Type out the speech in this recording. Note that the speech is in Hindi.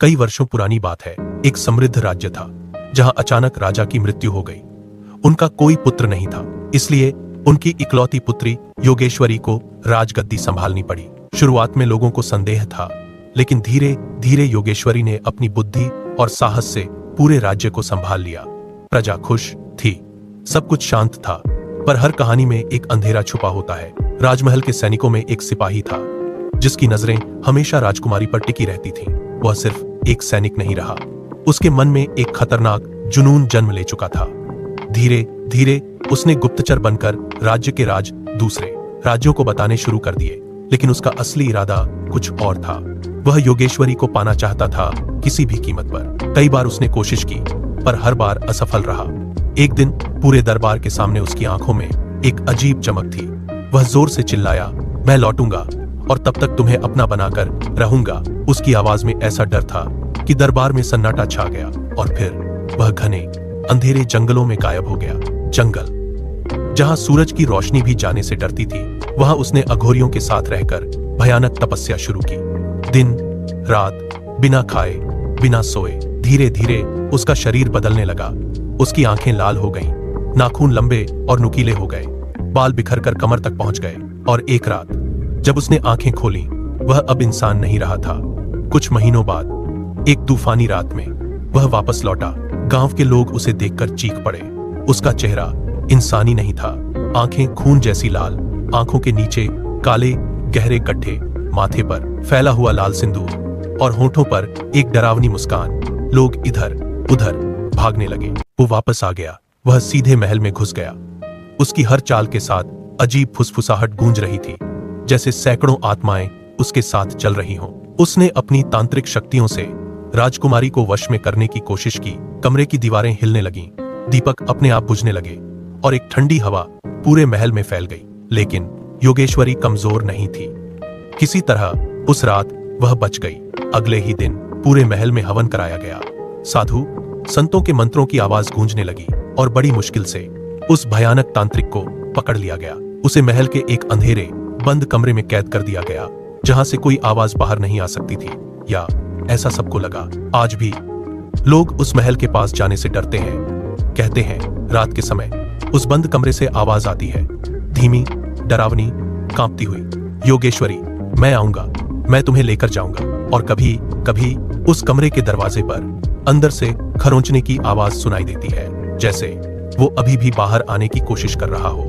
कई वर्षों पुरानी बात है। एक समृद्ध राज्य था जहां अचानक राजा की मृत्यु हो गई। उनका कोई पुत्र नहीं था, इसलिए उनकी इकलौती पुत्री योगेश्वरी को राजगद्दी संभालनी पड़ी। शुरुआत में लोगों को संदेह था, लेकिन धीरे धीरे योगेश्वरी ने अपनी बुद्धि और साहस से पूरे राज्य को संभाल लिया। प्रजा खुश थी, सब कुछ शांत था, पर हर कहानी में एक अंधेरा छुपा होता है। राजमहल के सैनिकों में एक सिपाही था जिसकी नजरें हमेशा राजकुमारी पर टिकी रहती थीं। वह सिर्फ एक सैनिक नहीं रहा, उसके मन में एक खतरनाक जुनून जन्म ले चुका था। धीरे धीरे उसने गुप्तचर बनकर राज्य के राज दूसरे राज्यों को बताने शुरू कर दिए, लेकिन उसका असली इरादा कुछ और था। वह योगेश्वरी को पाना चाहता था, किसी भी कीमत पर। कई बार उसने कोशिश की, पर हर बार असफल रहा। एक दिन पूरे दरबार के सामने उसकी आंखों में एक अजीब चमक थी। वह जोर से चिल्लाया, मैं लौटूंगा और तब तक तुम्हें अपना बनाकर रहूंगा। उसकी आवाज में ऐसा डर था कि दरबार में सन्नाटा छा गया, और फिर वह घने अंधेरे जंगलों में गायब हो गया। जंगल जहां सूरज की रोशनी भी जाने से डरती थी, वहां उसने अघोरियों के साथ रहकर भयानक तपस्या शुरू की। दिन रात बिना खाए बिना सोए। धीरे धीरे उसका शरीर बदलने लगा। उसकी आंखें लाल हो गईं, नाखून लंबे और नुकीले हो गए, बाल बिखरकर कमर तक पहुंच गए। और एक रात जब उसने आंखें खोली, वह अब इंसान नहीं रहा था। कुछ महीनों बाद एक तूफानी रात में वह वापस लौटा। गांव के लोग उसे देखकर चीख पड़े। उसका चेहरा इंसानी नहीं था, आंखें खून जैसी लाल, आंखों के नीचे काले गहरे गड्ढे, माथे पर फैला हुआ लाल सिंदूर और होठों पर एक डरावनी मुस्कान। लोग इधर उधर भागने लगे। वो वापस आ गया। वह सीधे महल में घुस गया। उसकी हर चाल के साथ अजीब फुसफुसाहट गूंज रही थी, जैसे सैकड़ों आत्माएं उसके साथ चल रही हों। उसने अपनी तांत्रिक शक्तियों से राजकुमारी को वश में करने की कोशिश की। कमरे की दीवारें हिलने लगीं, दीपक अपने आप बुझने लगे और एक ठंडी हवा पूरे महल में फैल गई। लेकिन योगेश्वरी कमजोर नहीं थी। किसी तरह उस रात वह बच गई। अगले ही दिन पूरे महल में हवन कराया गया। साधु संतों के मंत्रों की आवाज गूंजने लगी और बड़ी मुश्किल से उस भयानक तांत्रिक को पकड़ लिया गया। उसे महल के एक अंधेरे बंद कमरे में कैद कर दिया गया, जहां से कोई आवाज बाहर नहीं आ सकती थी, या ऐसा सबको लगा। आज भी लोग उस महल के पास जाने से डरते हैं। कहते हैं रात के समय उस बंद कमरे से आवाज आती है, धीमी, डरावनी, कांपती हुई। योगेश्वरी, मैं आऊंगा, मैं तुम्हें लेकर जाऊंगा। और कभी कभी उस कमरे के दरवाजे पर अंदर से खरोंचने की आवाज सुनाई देती है, जैसे वो अभी भी बाहर आने की कोशिश कर रहा हो।